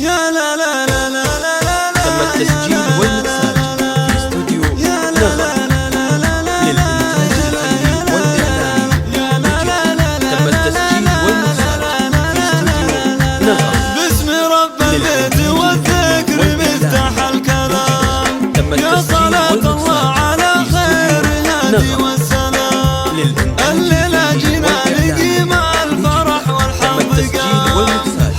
يا لا لا لا لا لا لا. تم التسجيل والمكساج في استوديو نغم للإنتاج الفني والإعلامي. تم التسجيل والمكساج في استوديو نغم باسم رب البيت والذكر مفتاح الكلام. يا صلاة الله على خير الهادي والسلام. الليلة جينا نقيم الفرح والحظ قام.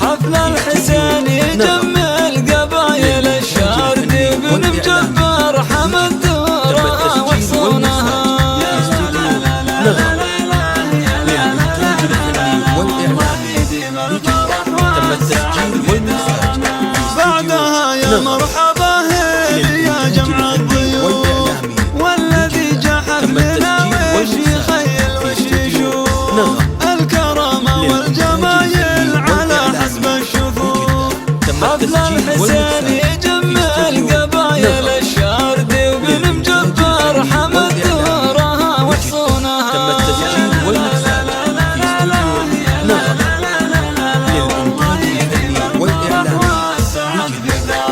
حفل الحسين يجمل قبايل الشاردي بن مجبر حمد دورها وحصونها. بعدها يا مرحبا هيلي يا جمع الضيوف، والذي جحف لنا وش يخيل وش يشوف. الكرامة والجمايل على حسب الشفوف. حفل الحسين يجمل قبايل الشاردي وبن مجبر حمد دورها وحصونها. تم التسجيل والمكساج في استوديو نغم للإنتاج الفني والإعلامي.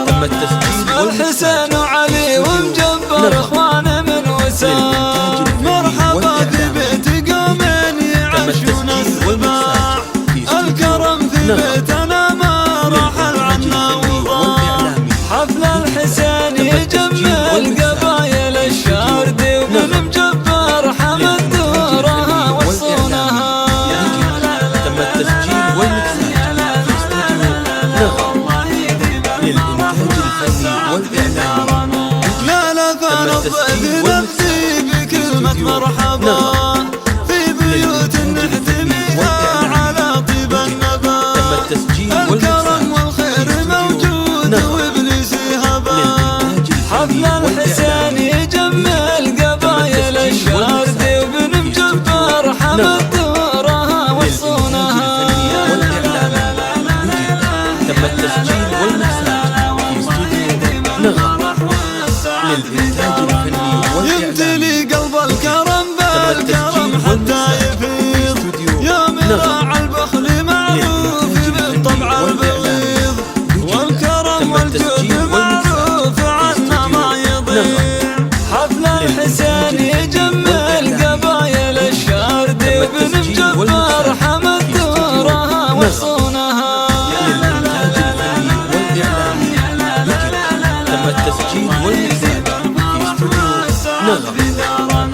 تم التسجيل الحسين وعلي ومجبر اخوانه من وسام. مرحبا في بيت قوم يعيشون السباع. الكرم في بيتنا ما رحل عنا وضاع. حفل الحسين يجمل قبايل الشاردي وبن مجبر حمد دورها وحصونها. تم التسجيل والمكساج في استوديو نغم للإنتاج الفني والإعلامي. لا لا فانا الضيف نفسي بكلمة مرحبا. في بيوت نحتميها على طيب النبات. تم التسجيل الكرم والخير موجود وابليس هبا. حفل الحسين يجمل قبايل الشاردي وبن مجبر حمد دورها وحصونها. تم التسجيل والمكساج في استوديو نغم للإنتاج الفني والإعلامي. يمتلي قلب الكرم بالكرم حتى يفيض. يا مراع البخل معروف بالطبع البغيض. والكرم والجود معروف عنا ما يضيع. حفل الحسين يجمل قبايل الشاردي وبن مجبر حمد دورها وحصونها. تم التسجيل والمكساج في استوديو نغم.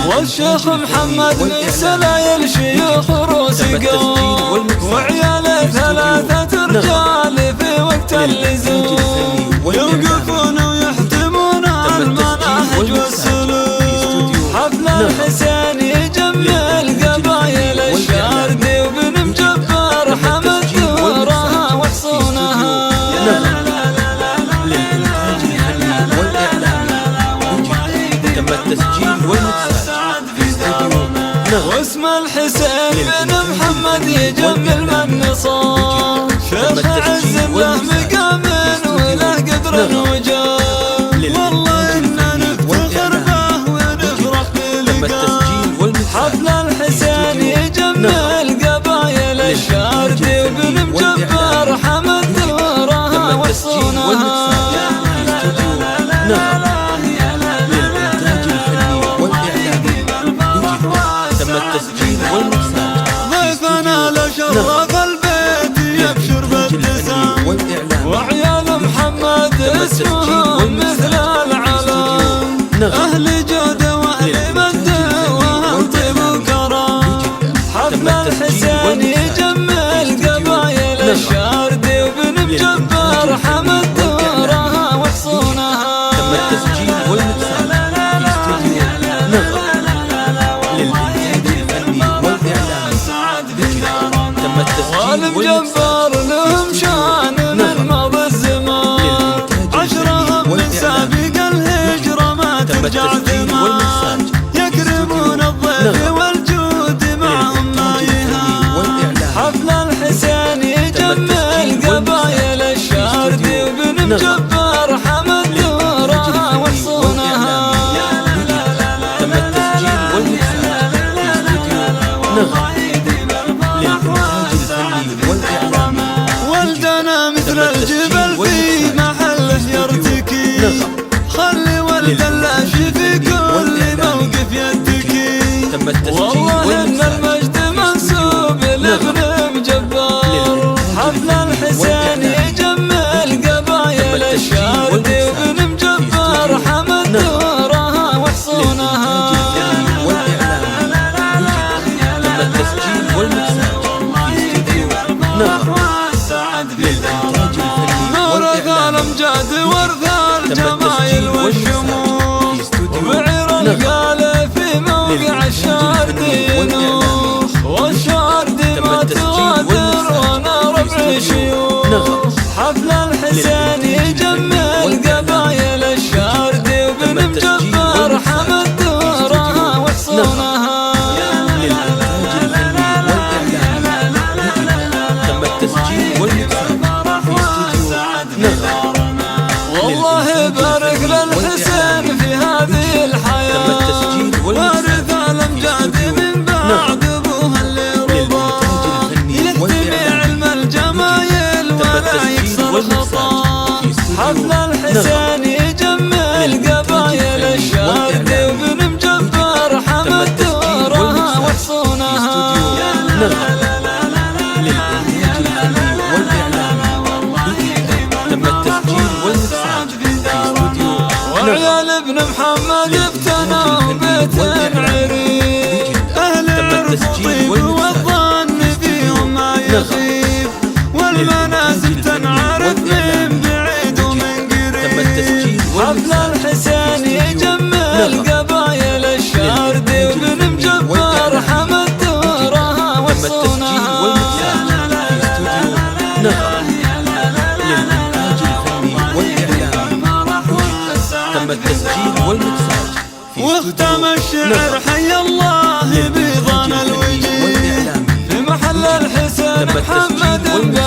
والشيخ محمد من سلايل شيوخ روس قوم. وعياله ثلاثة رجال في وقت اللزوم. يوقفون ويحتمون المناهج والسلوك. حفل الحسين يجمل قبايل الشاردي وبن مجبر حمد دورها وحصونها. للإنتاج الفني والإعلامي. تم التسجيل والمكساج في استوديو نغم. واسم الحسين بن محمد يجمل من صار. شيخ عز له مقام وله قدر وجاه. والله إنا نفتخر به ونفرح بلقاه. حفل الحسين يجمل قبايل الشاردي وبن مجبر حمد دورها وحصونها. تم التسجيل والمكساج. ضيفنا لشرف البيت يبشر بالابتسام. وعيال محمد اسمهم مثل العلام. أهل جود وأهل مد وأهل طيب وكرام. حفل الحسين يجمل قبايل الشاردي وبن مجبر حمد دورها وحصونها. تم التسجيل والمكساج في استوديو نغم للإنتاج الفني والإعلامي. تم التسجيل والمجبر لهم شان من مضى الزمان. عشرهم من سابق الهجرة ما ترجع ثمان. يكرمون الضيف والجود معهم ما يهان. حفل الحسين يجمل قبايل الشاردي وبن مجبر حمد دورها وحصونها. تم التسجيل والمكساج في استوديو نغم للإنتاج الفني والإعلامي. ولدنا مثل مثل الجبل في محله يرتكي خلي والدلاش في كل موقف يتكي والله ان المجد منسوب لابن جبار حفل الحسين يجمل قبايل الشاردي وابن مجبر حمد دورها وحصونها نورك الامجاد وارث الجمايل والشموخ وبعير قال في موقع الشاردي ينوخ والشاردي ما تواتر وانا ربع شيوخ حفل الحسين يجمل قبايل الشاردي وابن مجبر حمد دورها وحصونها والله بارك للحسين في هذه الحياة وارث الامجاد من بعد ابوها اللي رضاه يهتمي علم الجمايل ولا يكسر خطاه حفل الحسين يجمل قبايل الشاردي وابن مجبر حمد دورها وحصونها وعيال ابن محمد افتنوا بيت عريق اهل العرف الطيب والظن فيهم ما يخيب والمنازل تنعرف من بعيد ومن قريب حفل الحسين يجمل قبايل الشاردي وابن مجبر حمد دورها وحصونها التسجيل والمكساج واختم الشعر حي الله بيضان الوجيه في محل الحسين محمد بن